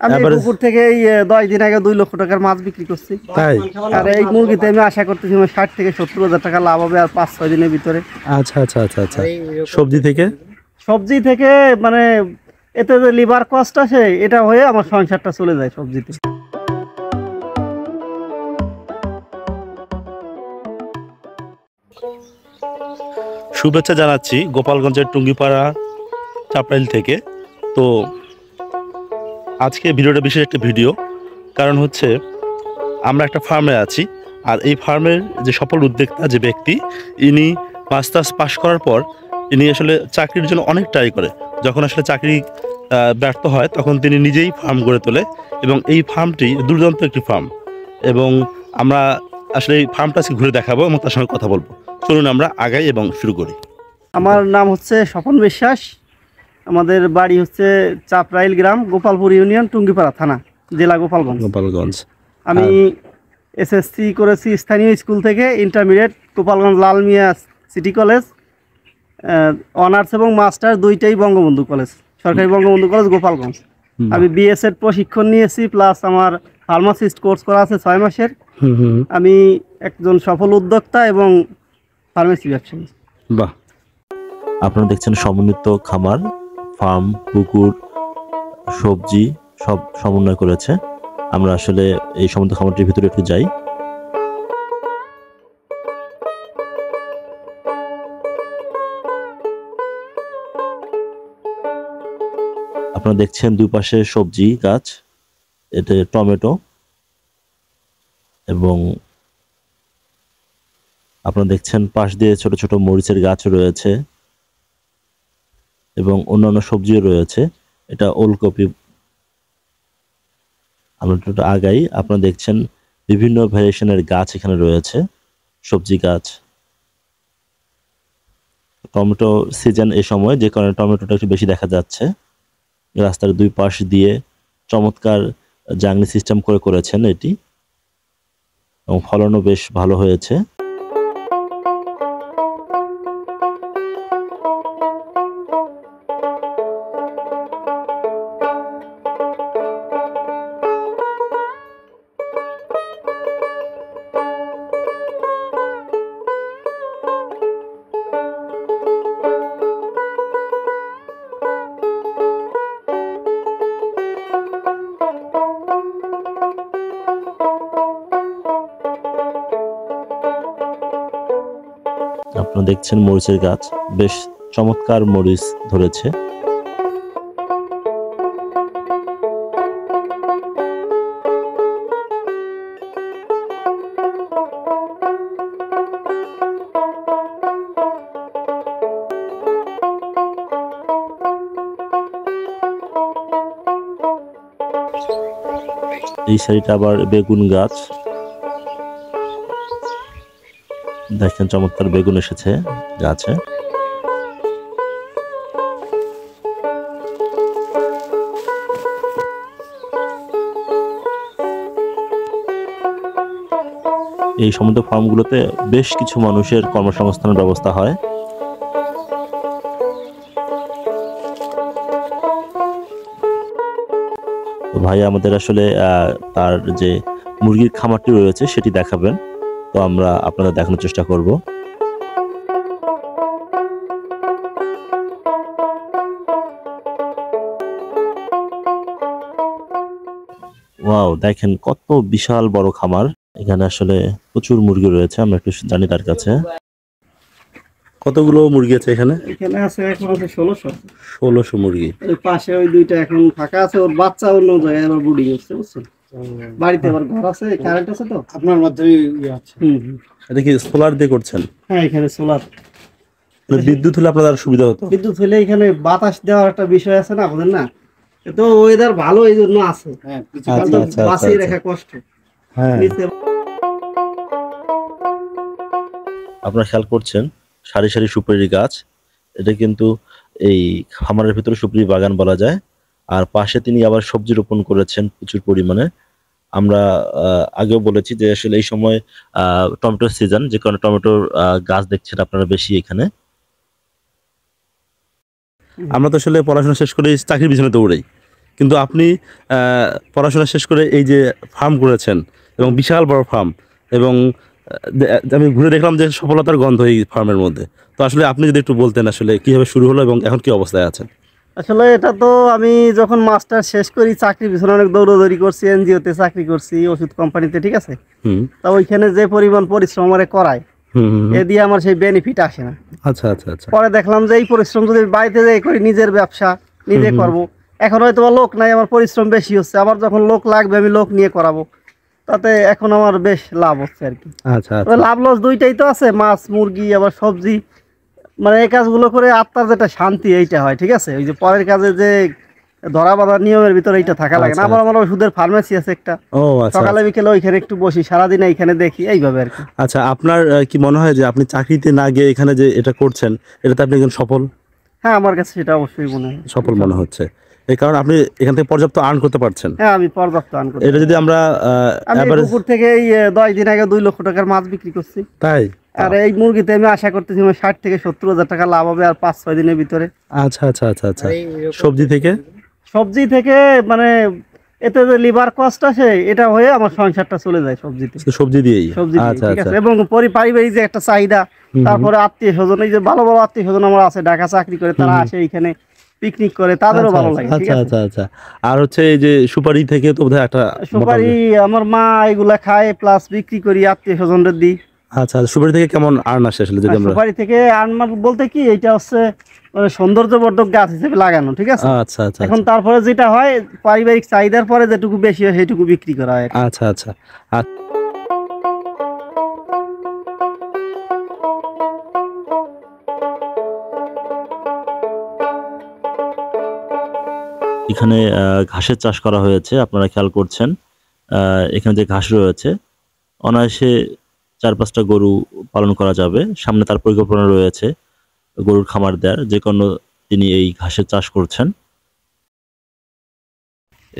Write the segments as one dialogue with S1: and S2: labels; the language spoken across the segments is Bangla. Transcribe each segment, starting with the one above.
S1: আমি পুকুর থেকে 10 দিন আগে 2 লক্ষ টাকার মাছ বিক্রি করছি।
S2: তাই?
S1: আর এই মুরগিতে আমি আশা করতেছি 60 থেকে 70,000 টাকা লাভ হবে আর 5-6 দিনের ভিতরে।
S2: আচ্ছা আচ্ছা আচ্ছা আচ্ছা। সবজি থেকে
S1: মানে এতে যে লিভার কস্ট আছে এটা হয়ে আমার সংসারটা চলে যায় সবজিতে।
S2: শুভেচ্ছা জানাচ্ছি গোপালগঞ্জের টুঙ্গিপাড়া চাপরাইল থেকে। তো আজকে ভিডিওটা বিশেষ একটা ভিডিও, কারণ হচ্ছে আমরা একটা ফার্মে আছি। আর এই ফার্মের যে সফল উদ্যোক্তা যে ব্যক্তি, ইনি মাস্টার্স পাশ করার পর ইনি আসলে চাকরির জন্য অনেক ট্রাই করে। যখন আসলে চাকরি ব্যর্থ হয় তখন তিনি নিজেই ফার্ম গড়ে তোলে, এবং এই ফার্মটি দুর্দান্ত একটি ফার্ম। এবং আমরা আসলে এই ফার্মটা আজকে ঘুরে দেখাবো এবং তার সঙ্গে কথা বলবো। চলুন আমরা আগাই এবং শুরু করি।
S1: আমার নাম হচ্ছে স্বপন বিশ্বাস। আমাদের বাড়ি হচ্ছে চাপরাইল গ্রাম, গোপালপুর ইউনিয়ন, টুঙ্গিপাড়া থানা, জেলা গোপালগঞ্জ। আমি এসএসসি করেছি স্থানীয় স্কুল থেকে, ইন্টারমিডিয়েট গোপালগঞ্জ লাল মিয়া সিটি কলেজ, অনার্স এবং মাস্টার দুইটাই বঙ্গবন্ধু কলেজ, সরকারি বঙ্গবন্ধু কলেজ গোপালগঞ্জ। আমি বিএসএড প্রশিক্ষণ নিয়েছি, প্লাস আমার ফার্মাসিস্ট কোর্স করা আছে 6 মাসের। আমি একজন সফল উদ্যোক্তা এবং ফার্মেসি ব্যবসায়ী।
S2: বাহ! আপনারা দেখছেন সমন্বিত খামার, ফার্ম, পুকুর, সবজি সব সমন্বয় করেছে। আমরা আসলে এই সমন্বিত খামারটির ভিতরে একটু যাই। আপনারা দেখছেন দুই পাশে সবজি গাছ, এতে টমেটো, এবং আপনারা দেখছেন পাশ দিয়ে ছোট ছোট মরিচের গাছ রয়েছে এবং অন্যান্য সবজিও রয়েছে। এটা ওলকপি। আমরা একটু আগাই, আপনারা দেখছেন বিভিন্ন ভ্যারিয়েশনের গাছ এখানে রয়েছে, সবজি গাছ। টমেটো সিজন এই সময়, যে কারণে টমেটোটা একটু বেশি দেখা যাচ্ছে। রাস্তার দুই পাশ দিয়ে চমৎকার জাংলি সিস্টেম করেছেন এটি, এবং ফলনও বেশ ভালো হয়েছে। আপনারা দেখছেন মরিচের গাছ, বেশ চমৎকার মরিচ ধরেছে। এই সাইডটা আবার বেগুন গাছ, দেখেন চমৎকার বেগুন এসেছে গাছে। এই সমুদ্র ফার্মগুলোতে বেশ কিছু মানুষের কর্মসংস্থানের ব্যবস্থা হয়। ভাই আমাদের আসলে তার যে মুরগির খামারটি রয়েছে সেটি দেখাবেন, তো আমরা আপনাদের দেখানোর চেষ্টা করব। ওয়াও, দেখেন কত বিশাল বড় খামার। এখানে আসলে প্রচুর মুরগি রয়েছে, আমরা একটু জানি তার কাছে। কতগুলো মুরগি আছে এখানে?
S1: এখানে আছে এখন আছে 1600
S2: মুরগি।
S1: এই পাশে ওই দুইটা এখন ফাঁকা আছে, ওর বাচ্চা অন্য জায়গায় আবার ব্রুডিং হচ্ছে, বুঝছেন? বাড়িতে আবার ঘর আছে, কারেন্ট আছে, তো আপনার মাধ্যমে আছে।
S2: এটা কি সোলার দিয়ে করছেন?
S1: হ্যাঁ, এখানে সোলার।
S2: বিদ্যুৎ হলে আপনাদের সুবিধা হতো।
S1: বিদ্যুৎ হলে এখানে বাতাস দেওয়ার একটা বিষয় আছে না, বুঝেন না? তো ওয়েদার ভালো এই জন্য আছে। হ্যাঁ, বাঁচিয়ে রাখা কষ্ট।
S2: হ্যাঁ, আপনারা খেয়াল করছেন সারি সারি সুপারি গাছ। এটা কিন্তু এই খামারের ভিতরে সুপারি বাগান বলা যায়। আর পাশে তিনি আবার সবজি রোপণ করেছেন প্রচুর পরিমাণে। আমরা আগেও বলেছি যে আসলে এই সময় টমেটোর সিজন, যে কারণে টমেটোর গাছ দেখছেন আপনারা বেশি এখানে। আমরা তো আসলে পড়াশোনা শেষ করে চাকরির পিছনে দৌড়াই, কিন্তু আপনি পড়াশোনা শেষ করে এই যে ফার্ম করেছেন এবং বিশাল বড় ফার্ম, এবং আমি ঘুরে দেখলাম যে সফলতার গন্ধ এই ফার্মের মধ্যে। তো আসলে আপনি যদি একটু বলতেন আসলে কিভাবে শুরু হলো এবং এখন কি অবস্থায় আছেন?
S1: আসলে এটা তো আমি যখন মাস্টার শেষ করি চাকরির পিছনে অনেক দৌড়দৌড়ি করছি, এনজিওতে চাকরি করছি, ওষুধ কোম্পানিতে, ঠিক আছে।
S2: হুম
S1: তা ওইখানে যে পরিমাণ পরিশ্রম আমারে করায়,
S2: হুম হুম।
S1: এ দিয়ে আমার সেই বেনিফিট আসে না।
S2: আচ্ছা আচ্ছা আচ্ছা।
S1: পরে দেখলাম যে এই পরিশ্রম যদি বাড়িতে যাই করি, নিজের ব্যবসা নিজে করব, এখন হয়তো বা লোক নাই, আমার পরিশ্রম বেশি হচ্ছে, আবার যখন লোক লাগবে আমি লোক নিয়ে করাবো, তাতে এখন আমার বেশ লাভ হচ্ছে আর কি।
S2: আচ্ছা
S1: তবে
S2: আচ্ছা।
S1: লাভ লস দুইটাই তো আছে, মাছ মুরগি আবার সবজি, মানে এই কাজগুলো করে আত্মার যেটা শান্তি এইটা হয়, ঠিক আছে। ওই যে পরের কাজে যে ধরা বাঁধা নিয়মের ভিতরে এইটা থাকা লাগে না।
S2: আচ্ছা।
S1: আবার আমার ওষুধের ফার্মেসি আছে একটা,
S2: ও আচ্ছা।
S1: সকালে বিকেলে ওইখানে একটু বসি, সারাদিন এইখানে দেখি, এইভাবে আর কি।
S2: আচ্ছা, আপনার কি মনে হয় যে আপনি চাকরিতে না গিয়ে এখানে যে এটা করছেন, এটাতে আপনি একজন সফল
S1: হ্যাঁ, আমার কাছে সেটা অবশ্যই মনে হয়
S2: সফল মনে হচ্ছে, এই কারণে আপনি এখান থেকে পর্যাপ্ত আর্ন করতে পারছেন।
S1: হ্যাঁ, আমি পর্যাপ্ত আর্ন করি।
S2: এটা যদি আমরা
S1: আমি এই
S2: average-
S1: পুকুর থেকে এই 10 দিন আগে 2 লক্ষ টাকার মাছ বিক্রি করছি।
S2: তাই?
S1: আর এই মুরগিতে আমি আশা করতেছি আমার 60 থেকে 70 হাজার টাকা লাভ হবে আর 5-6 দিনের ভিতরে।
S2: আচ্ছা আচ্ছা আচ্ছা আচ্ছা। সবজি থেকে?
S1: সবজি থেকে মানে এতে যে লিভার কস্ট আছে, এটা হয়ে আমার সংসারটা চলে যায় সবজিতে,
S2: সবজি দিয়েই?
S1: সবজি দিয়ে,
S2: আচ্ছা
S1: ঠিক
S2: আচ্ছা।
S1: আছে। এবং পারিবারিক যে একটা চাহিদা, তারপরে আত্মীয় স্বজন, এই যে ভালো ভালো আত্মীয় স্বজন আমার আছে, ঢাকা চাকরি করে, তারা আসে এইখানে পিকনিক করে, তাদেরও ভালো লাগে, ঠিক
S2: আচ্ছা
S1: আছে।
S2: আচ্ছা আচ্ছা। আর হচ্ছে এই যে সুপারি থেকে তো বোধহয় একটা
S1: সুপারি আমার মা এগুলা খায়, প্লাস বিক্রি করি, আত্মীয় স্বজনদের দিই।
S2: আচ্ছা, সুপারি থেকে কেমন আর্ন আসে আসলে যদি আমরা?
S1: সুপারি থেকে আনমার বলতে কি, এটা হচ্ছে মানে সৌন্দর্যবর্ধক গাছ হিসেবে লাগানো, ঠিক আছে।
S2: আচ্ছা আচ্ছা
S1: এখন তারপরে যেটা হয়, পারিবারিক চাহিদার পরে যেটুকু বেশি হয় সেটুকু বিক্রি করা হয়।
S2: আচ্ছা আচ্ছা। এখানে ঘাসের চাষ করা হয়েছে, আপনারা খেয়াল করছেন। এখানে যে ঘাস রয়েছে, অনায়াসে 4-5টা গরু পালন করা যাবে। সামনে তার পরিকল্পনা রয়েছে গরুর খামার দেওয়ার, যে কারণে তিনি এই ঘাসের চাষ করছেন।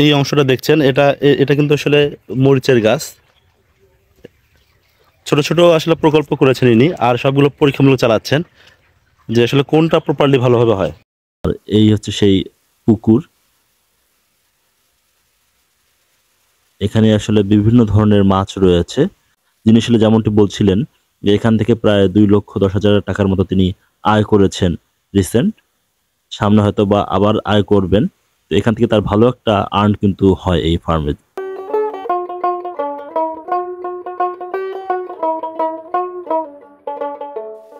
S2: এই অংশটা দেখছেন, এটা কিন্তু আসলে মরিচের গাছ। ছোট ছোট আসলে প্রকল্প করেছেন ইনি, আর সবগুলো পরীক্ষামূলক চালাচ্ছেন যে আসলে কোনটা প্রপারলি ভালোভাবে হয়। আর এই হচ্ছে সেই পুকুর। এখানে আসলে বিভিন্ন ধরনের মাছ রয়েছে। যিনি আসলে যেমনটি বলছিলেন যে এখান থেকে প্রায় 2,10,000 টাকার মতো তিনি আয় করেছেন রিসেন্ট। সামনে হয়তো বা আবার আয় করবেন। তো এখান থেকে তার ভালো একটা আর্ন কিন্তু হয় এই ফার্মে।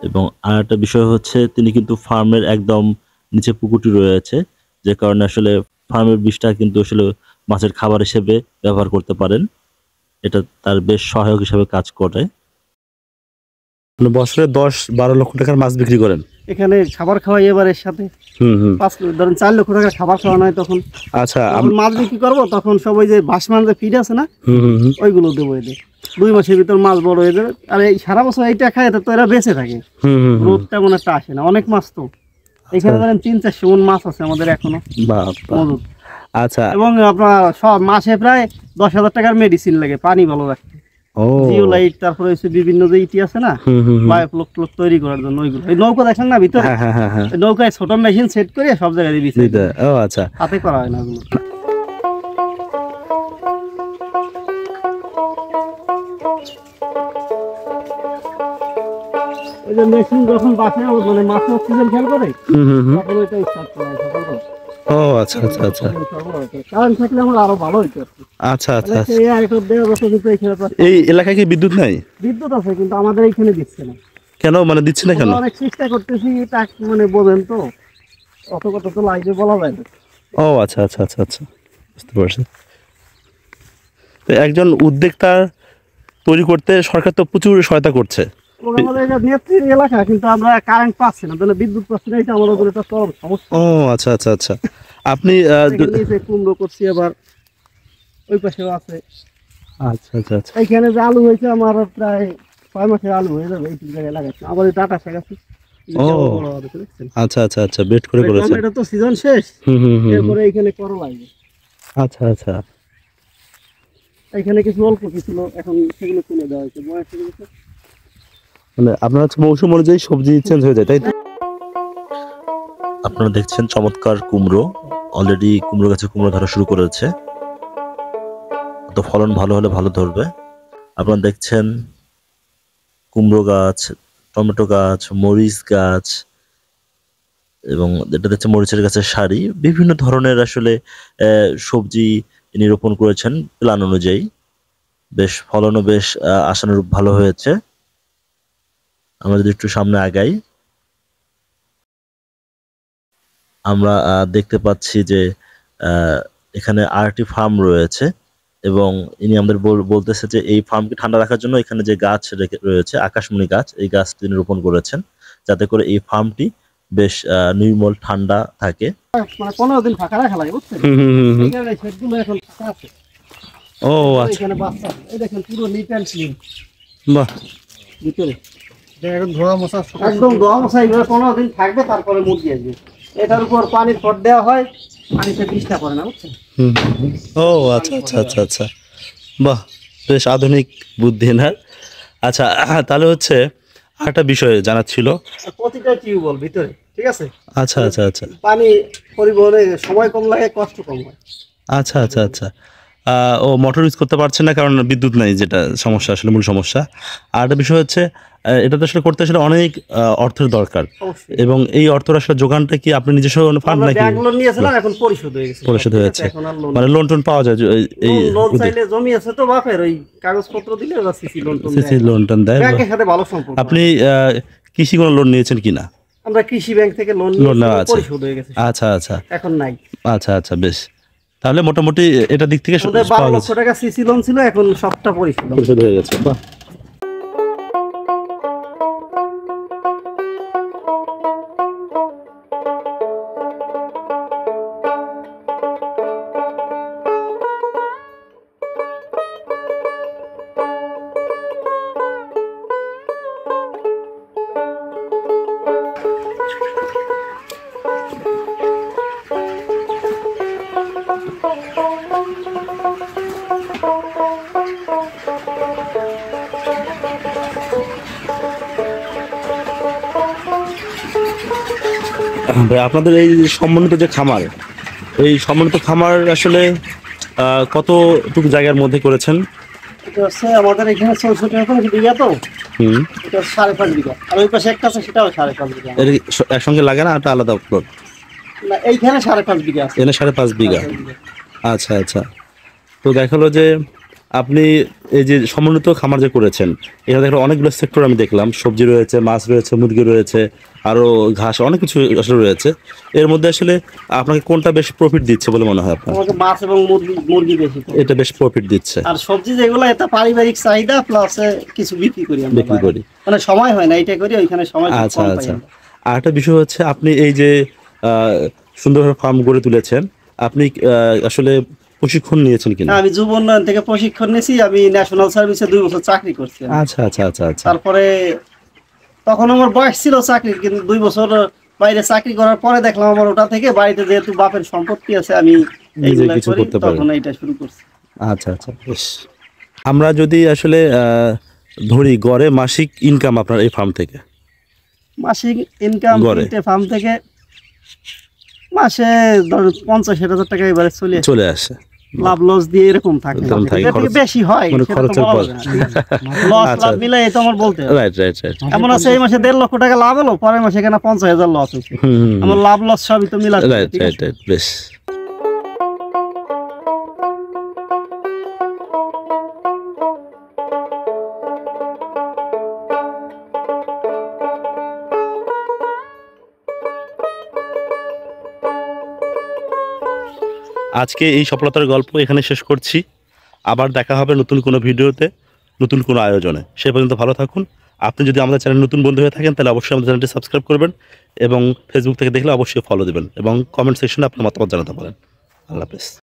S2: এবং আর একটা বিষয় হচ্ছে, তিনি কিন্তু ফার্মের একদম নিচে পুকুরটি রয়েছে, যে কারণে আসলে ফার্মের বিষটা কিন্তু আসলে মাছের খাবার হিসেবে ব্যবহার করতে পারেন। এটা তার বেশ সহায়ক হিসেবে কাজ করে। বছরে 10-12 লক্ষ টাকার মাছ বিক্রি করেন
S1: এখানে খাবার খাওয়াই এবার এর সাথে ধরেন 4 লক্ষ টাকার খাবার খাওয়ানো হয়। তখন
S2: আচ্ছা,
S1: মাছ বিক্রি করবো, তখন সব ওই যে ভাসমান যে ফিড আছে না, ওইগুলো দেবো এদের। 2 মাসের ভিতর মাছ বড় হয়ে যাবে। আর এই সারা বছর এইটা খায়, তো এরা বেঁচে থাকে, রোদ তেমন একটা আসে না। অনেক মাছ তো এখানে ধরেন 300-400 মণ মাছ আছে আমাদের এখনো মজুদ।
S2: আচ্ছা।
S1: এবং আপনার সব মাসে প্রায় 10,000 টাকার মেডিসিন লাগে পানি ভালো রাখতে। জিওলাইট, তারপরে হচ্ছে বিভিন্ন যে ইটি আছে না, বায়োফ্লক তৈরি করার জন্য, ওইগুলো। এই নৌকা দেখেন না ভিতরে, নৌকায় ছোট মেশিন সেট করে সব জায়গায় দিচ্ছে।
S2: ও আচ্ছা,
S1: হাতে করা হয় না ওগুলো। ওই যে মেশিন যখন বাসায় মানে মাছ অক্সিজেন খেয়াল করে, তখন ওইটা স্টার্ট করা হয় সকাল করে।
S2: ও আচ্ছা আচ্ছা আচ্ছা।
S1: কারেন্ট থাকলে আমার আরো ভালো হইতো।
S2: আচ্ছা আচ্ছা।
S1: এই
S2: এলাকায় কি বিদ্যুৎ নাই?
S1: বিদ্যুৎ আছে, কিন্তু আমাদের এইখানে দিচ্ছে না।
S2: কেন, মানে দিচ্ছে না কেন?
S1: অনেক চেষ্টা করতেছি, মানে বোঝেন তো, অত কথা তো লাইভে বলা যায় না।
S2: ও আচ্ছা আচ্ছা আচ্ছা আচ্ছা, বুঝতে পারছি। তো একজন উদ্যোক্তা তৈরি করতে সরকার তো প্রচুর সহায়তা করছে।
S1: আমাদের নেত্রীর এলাকা, কিন্তু আমরা কারেন্ট পাচ্ছি না, তাহলে বিদ্যুৎ পাচ্ছি না, এটা আমাদের একটা চরম সমস্যা।
S2: ও আচ্ছা আচ্ছা আচ্ছা। আপনি
S1: কুমড়ো করছি, আবার ওই পাশেও আছে।
S2: আচ্ছা আচ্ছা আচ্ছা।
S1: এইখানে যে আলু হয়েছে আমার প্রায় 6 মাসের আলু হয়ে যাবে এই জায়গায় লাগাচ্ছি। আবার ডাটা শাক আছে।
S2: ও আচ্ছা আচ্ছা আচ্ছা, বেট করে করেছেন।
S1: এটা তো সিজন শেষ, এরপরে এইখানে করলা লাগবে।
S2: আচ্ছা আচ্ছা।
S1: এখানে কিছু অল্প কিছু ছিল, এখন সেগুলো তুলে দেওয়া হয়েছে, বয়স হয়ে গেছে।
S2: মানে আপনার হচ্ছে মৌসুম অনুযায়ী সবজি চেঞ্জ হয়ে যায়, তাই তো? আপনারা দেখছেন চমৎকার কুমড়ো, অলরেডি কুমড়ো গাছে কুমড়ো ধরা শুরু করেছে। তো ফলন ভালো হলে ভালো ধরবে। আপনারা দেখছেন কুমড়ো গাছ, টমেটো গাছ, মরিচ গাছ এবং এটা দেখছে মরিচের গাছের সারি। বিভিন্ন ধরনের আসলে সবজি ইনি রোপণ করেছেন প্ল্যান অনুযায়ী। বেশ ফলনও বেশ আশানুরূপ ভালো হয়েছে। আমরা যদি একটু সামনে আগাই, আমরা দেখতে পাচ্ছি যে এখানে আরেকটি ফার্ম রয়েছে এবং ইনি আমাদের বলতেছে যে এই ফার্মকে ঠান্ডা রাখার জন্য এখানে যে গাছ রয়েছে আকাশমণি গাছ, এই গাছ তিনি রোপণ করেছেন যাতে করে এই ফার্মটি বেশ নির্মল ঠান্ডা থাকে।
S1: মানে 15 দিন ফাঁকা রাখা লাগে, বুঝছেন? এখানে শেডগুলো এখন ফাঁকা আছে।
S2: ও আচ্ছা,
S1: এখানে বাচ্চা, এই দেখেন পুরো নিট অ্যান্ড ক্লিন
S2: বাহ,
S1: ভিতরে একদম ধোয়া মোছা, একদম ধোয়া মোছা। এগুলো 15 দিন থাকবে, তারপরে মুরগি আসবে। এটার উপর পানির পট দেওয়া হয়, পানিতে ডিস্টার্ব করে না, বুঝছেন?
S2: ও আচ্ছা আচ্ছা আচ্ছা আচ্ছা, বাহ, বেশ আধুনিক বুদ্ধি না? আচ্ছা, তাহলে হচ্ছে আরেকটা বিষয় জানার ছিল।
S1: প্রতিটা টিউবওয়েল ভিতরে, ঠিক আছে?
S2: আচ্ছা আচ্ছা আচ্ছা
S1: পানি পরিবহনে সময় কম লাগে, কষ্ট কম হয়।
S2: আচ্ছা আচ্ছা আচ্ছা। ও মোটর ইউজ করতে পারছে না কারণ বিদ্যুৎ নাই, যেটা সমস্যা আসলে মূল সমস্যা। আর একটা বিষয় হচ্ছে এটা তো আসলে করতে আসলে অনেক অর্থের দরকার,
S1: অবশ্যই।
S2: এবং এই অর্থ আসলে যোগানটা কি আপনি নিজস্ব ফান্ড
S1: আমরা
S2: নাকি
S1: ব্যাংক লোন নিয়েছিলাম, এখন পরিশোধ হয়ে গেছে।
S2: পরিশোধ হয়ে যাচ্ছে?
S1: এখন আর লোন,
S2: মানে লোন টোন পাওয়া যায় এই
S1: লোন চাইলে জমি আছে তো বাপের, ওই কাগজপত্র দিলে ওরা সিসি লোন টোন
S2: সিসি
S1: দেয়।
S2: লোন টোন দেয়?
S1: ব্যাংকের সাথে ভালো সম্পর্ক।
S2: আপনি কৃষি কোনো লোন নিয়েছেন কিনা?
S1: আমরা কৃষি ব্যাংক থেকে লোন
S2: লোন নেওয়া
S1: নিয়ে
S2: আছে?
S1: পরিশোধ হয়ে গেছে,
S2: আচ্ছা আচ্ছা
S1: এখন নাই।
S2: আচ্ছা আচ্ছা, বেশ। তাহলে মোটামুটি এটা দিক থেকে
S1: আমাদের 12 লক্ষ টাকা সিসি লোন ছিল, এখন সবটা পরিশোধ
S2: হয়ে গেছে। বাহ, ভাই, আপনাদের এই সমন্বিত যে খামার, এই সমন্বিত খামার আসলে কতটুকু জায়গার মধ্যে করেছেন?
S1: এটা হচ্ছে আমাদের এখানে 64 বিঘা, তো এটা 5.5 বিঘা। আর ওই পাশে একটা আছে, সেটাও 5.5 বিঘা।
S2: এর একসঙ্গে লাগে না, একটা আলাদা প্লট?
S1: না, এইখানে 5.5 বিঘা আছে।
S2: এখানে 5.5 বিঘা।
S1: 5.5 বিঘা।
S2: আচ্ছা আচ্ছা। তো দেখালো যে আপনি এই যে সমন্বিত খামার যে করেছেন, এখানে দেখলাম অনেকগুলো সেক্টর আমি দেখলাম, সবজি রয়েছে, মাছ রয়েছে, মুরগি রয়েছে, আরো ঘাস, অনেক কিছু আসলে রয়েছে। এর মধ্যে আসলে আপনাকে কোনটা বেশ প্রফিট দিচ্ছে বলে মনে হয় আপনার?
S1: আমাকে মাছ এবং মুরগি বেশি।
S2: এটা বেশ প্রফিট দিচ্ছে।
S1: আর সবজি যেগুলো, এটা পারিবারিক চাহিদা প্লাস কিছু বিক্রি করি আমরা,
S2: বিক্রি করি।
S1: মানে সময় হয় না, এটা করি, ওইখানে সময় খুব
S2: আচ্ছা
S1: কম পাই
S2: আচ্ছা।
S1: আমরা।
S2: আর একটা বিষয় হচ্ছে, আপনি এই যে সুন্দরভাবে ফার্ম গড়ে তুলেছেন, আপনি আসলে প্রশিক্ষণ নিয়েছেন কিনা?
S1: আমি যুব উন্নয়ন থেকে প্রশিক্ষণ নিয়েছি। আমি ন্যাশনাল সার্ভিসে 2 বছর চাকরি করছি।
S2: আচ্ছা আচ্ছা আচ্ছা আচ্ছা।
S1: তারপরে তখন আমার বয়স ছিল চাকরির, কিন্তু 2 বছর বাইরে চাকরি করার পরে দেখলাম আমার ওটা থেকে বাড়িতে যেহেতু বাপের সম্পত্তি আছে, আমি এইগুলা
S2: কিছু
S1: করি,
S2: করতে পারি।
S1: তখন এইটা শুরু করছি।
S2: আচ্ছা আচ্ছা, বেশ। আমরা যদি আসলে ধরি গড়ে মাসিক ইনকাম আপনার এই ফার্ম থেকে?
S1: মাসিক ইনকাম ফার্ম থেকে মাসে 50,000 টাকা এবারে চলে আসে। লাভ লস দিয়ে এরকম থাকে, বেশি হয়
S2: মানে খরচের পর
S1: লস লাভ মিলে, এই তো আমার বলতে
S2: রাইট রাইট রাইট।
S1: এমন আছে এই মাসে 1.5 লক্ষ টাকা লাভ হলো, পরের মাসে এখানে 50,000 লস হয়েছে। আমার লাভ লস সবই তো মিলা।
S2: রাইট রাইট রাইট, বেশ। আজকে এই সফলতার গল্প এখানে শেষ করছি। আবার দেখা হবে নতুন কোনো ভিডিওতে, নতুন কোনো আয়োজনে। সে পর্যন্ত ভালো থাকুন। আপনি যদি আমাদের চ্যানেল নতুন বন্ধু হয়ে থাকেন, তাহলে অবশ্যই আমাদের চ্যানেলটি সাবস্ক্রাইব করবেন, এবং ফেসবুক থেকে দেখলে অবশ্যই ফলো দেবেন, এবং কমেন্ট সেকশনে আপনার মতামত জানাতে পারেন। আল্লাহ হাফেজ।